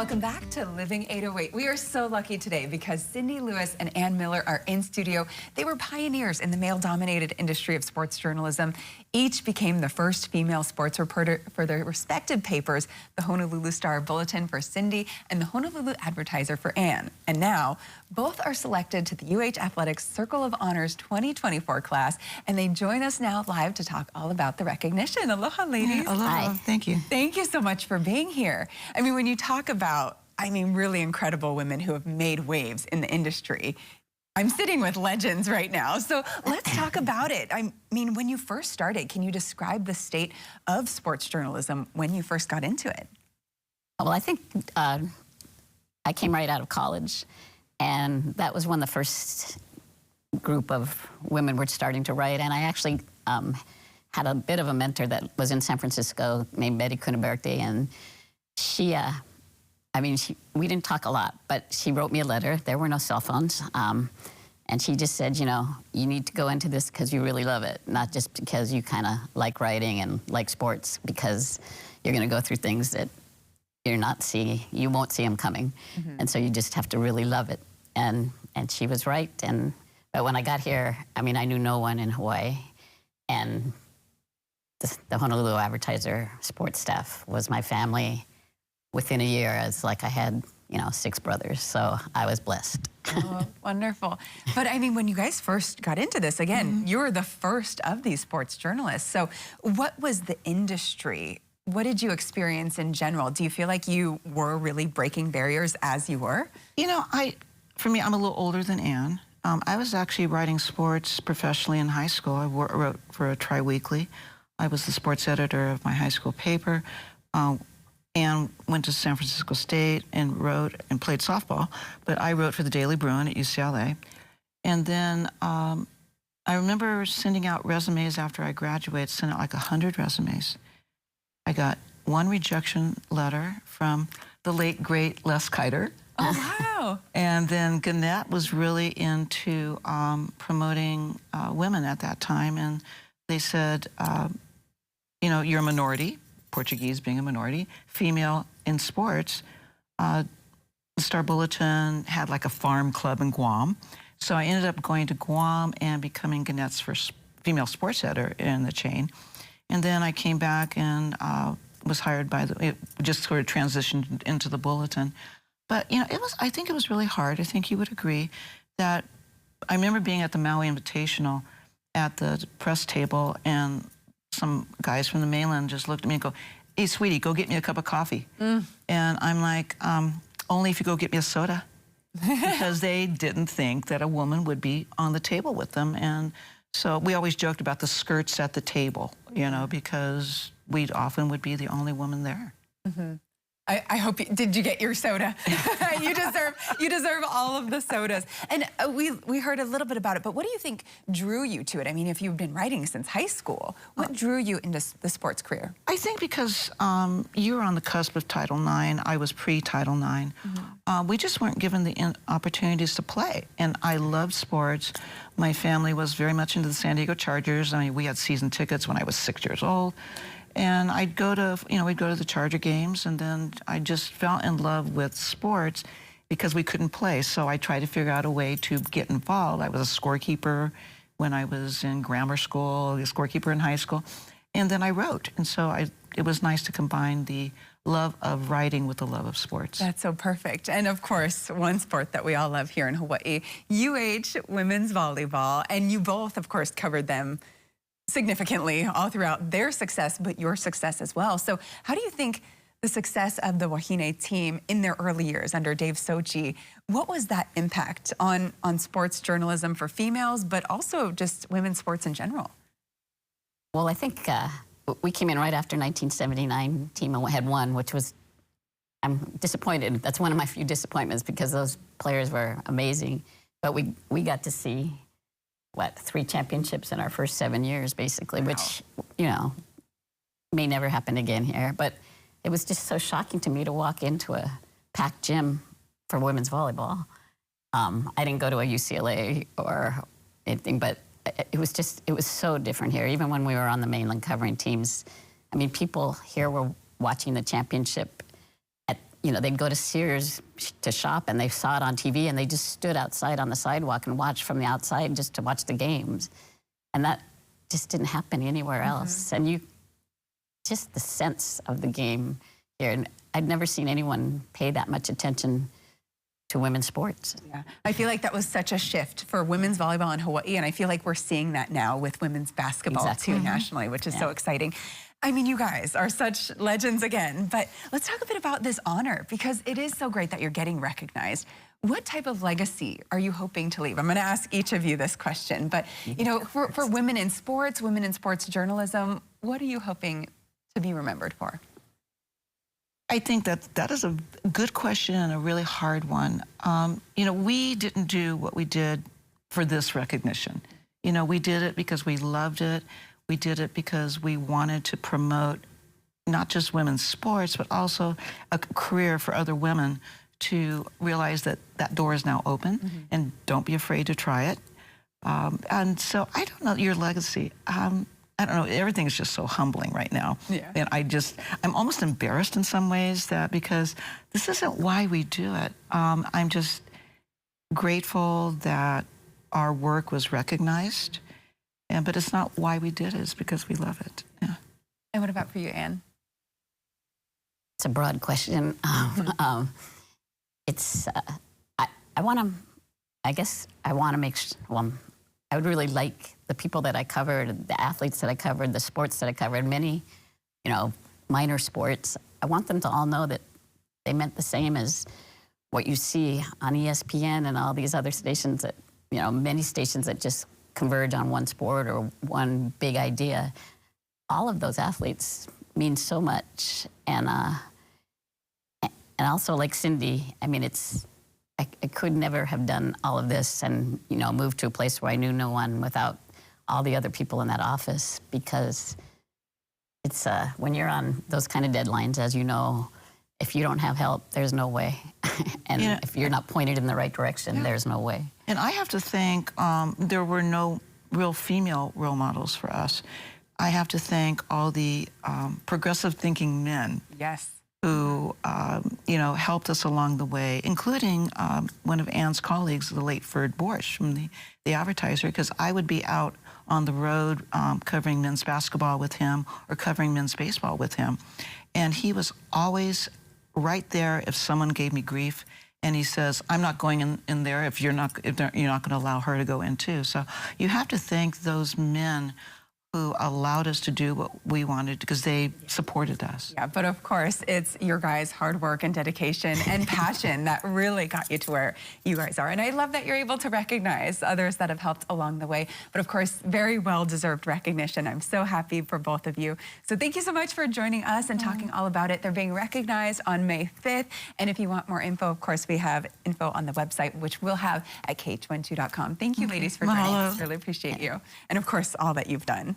Welcome back to Living 808. We are so lucky today because Cindy Lewis and Ann Miller are in studio. They were pioneers in the male-dominated industry of sports journalism. Each became the first female sports reporter for their respective papers, the Honolulu Star Bulletin for Cindy and the Honolulu Advertiser for Ann. And now, both are selected to the UH Athletics Circle of Honors 2024 class, and they join us now live to talk all about the recognition. Aloha, ladies. Yeah, aloha. Hi. Thank you. Thank you so much for being here. I mean, when you talk about, really incredible women who have made waves in the industry, I'm sitting with legends right now. So let's talk about it. I mean, when you first started, can you describe the state of sports journalism when you first got into it? Well, I think I came right out of college, and that was when the first group of women were starting to write. And I actually had a bit of a mentor that was in San Francisco named Betty Cuniberte, and she, we didn't talk a lot, but she wrote me a letter. There were no cell phones. And she just said, you know, you need to go into this because you really love it, not just because you kind of like writing and like sports, because you're going to go through things that you won't see them coming. Mm-hmm. And so you just have to really love it. And she was right. But when I got here, I knew no one in Hawaii. And the Honolulu Advertiser sports staff was my family. Within a year, it's like I had, 6 brothers, so I was blessed. Oh, wonderful. But when you guys first got into this, again, you were the first of these sports journalists. So what was the industry? What did you experience in general? Do you feel like you were really breaking barriers as you were? For me, I'm a little older than Ann. I was actually writing sports professionally in high school. I wrote for a Tri-Weekly. I was the sports editor of my high school paper. Ann went to San Francisco State and wrote and played softball, but I wrote for the Daily Bruin at UCLA. And then I remember sending out resumes after I graduated, sent out like 100 resumes. I got one rejection letter from the late, great Les Kiter. Oh, wow. And then Gannett was really into promoting women at that time. And they said, you're a minority, Portuguese being a minority, female in sports. The Star Bulletin had like a farm club in Guam. So I ended up going to Guam and becoming Gannett's first female sports editor in the chain. And then I came back and was hired it just sort of transitioned into the Bulletin. But, I think it was really hard. I think you would agree that I remember being at the Maui Invitational at the press table, and some guys from the mainland just looked at me and go, "Hey, sweetie, go get me a cup of coffee." And I'm like, only if you go get me a soda. Because they didn't think that a woman would be on the table with them. And so we always joked about the skirts at the table, because we often would be the only woman there. Mm-hmm. I hope did you get your soda? you deserve all of the sodas. And we heard a little bit about it, but what do you think drew you to it? If you've been writing since high school, what drew you into the sports career? I think because you were on the cusp of Title IX, I was pre-Title IX. Mm-hmm. We just weren't given the opportunities to play, and I loved sports. My family was very much into the San Diego Chargers. We had season tickets when I was 6 years old. And I'd go to, we'd go to the Charger games, and then I just fell in love with sports because we couldn't play. So I tried to figure out a way to get involved. I was a scorekeeper when I was in grammar school, a scorekeeper in high school, and then I wrote. And so it was nice to combine the love of writing with the love of sports. That's so perfect. And of course, one sport that we all love here in Hawaii, UH women's volleyball, and you both, of course, covered them significantly all throughout their success, but your success as well. So how do you think the success of the Wahine team in their early years under Dave Sochi, what was that impact on sports journalism for females, but also just women's sports in general? Well, I think we came in right after 1979 team had won, which was, I'm disappointed. That's one of my few disappointments because those players were amazing. But we got to see 3 championships in our first 7 years, basically, wow. Which, may never happen again here. But it was just so shocking to me to walk into a packed gym for women's volleyball. I didn't go to a UCLA or anything, but it was so different here. Even when we were on the mainland covering teams, people here were watching the championship you know, they'd go to Sears to shop and they saw it on TV and they just stood outside on the sidewalk and watched from the outside just to watch the games. And that just didn't happen anywhere else. And you, just the sense of the game here. And I'd never seen anyone pay that much attention to women's sports. Yeah, I feel like that was such a shift for women's volleyball in Hawaii, and I feel like we're seeing that now with women's basketball too nationally, which is so exciting. I mean, you guys are such legends again, but let's talk a bit about this honor, because it is so great that you're getting recognized. What type of legacy are you hoping to leave? I'm going to ask each of you this question, but you know, for women in sports journalism, what are you hoping to be remembered for? I think that is a good question and a really hard one. You know, we didn't do what we did for this recognition. You know, we did it because we loved it. We did it because we wanted to promote not just women's sports, but also a career for other women to realize that that door is now open, and don't be afraid to try it. And so I don't know your legacy. I don't know, everything is just so humbling right now. Yeah. And I'm almost embarrassed in some ways that, because this isn't why we do it. I'm just grateful that our work was recognized, but it's not why we did it, it's because we love it. Yeah. And what about for you, Anne? It's a broad question. It's, I want to, I guess I want to make sure, well, I would really like the people that I covered, the athletes that I covered, the sports that I covered, many, you know, minor sports. I want them to all know that they meant the same as what you see on ESPN and all these other stations that, you know, many stations that just converge on one sport or one big idea. All of those athletes mean so much. And also, like Cindy, I mean, I could never have done all of this and, you know, moved to a place where I knew no one without all the other people in that office, because it's, when you're on those kind of deadlines, as you know, if you don't have help, there's no way. And if you're not pointed in the right direction, there's no way. And I have to thank, there were no real female role models for us. I have to thank all the progressive thinking men. Yes. Who, you know, helped us along the way, including one of Anne's colleagues, the late Ferd Borsch from the Advertiser, because I would be out on the road covering men's basketball with him or covering men's baseball with him. And he was always right there if someone gave me grief. And he says, I'm not going in there if you're not going to allow her to go in too. So you have to thank those men who allowed us to do what we wanted, because they supported us. Yeah, but of course, it's your guys' hard work and dedication and passion that really got you to where you guys are. And I love that you're able to recognize others that have helped along the way. But of course, very well-deserved recognition. I'm so happy for both of you. So thank you so much for joining us and talking all about it. They're being recognized on May 5th. And if you want more info, of course, we have info on the website, which we'll have at KH12.com. Thank you, ladies, for joining us. Really appreciate you. And of course, all that you've done.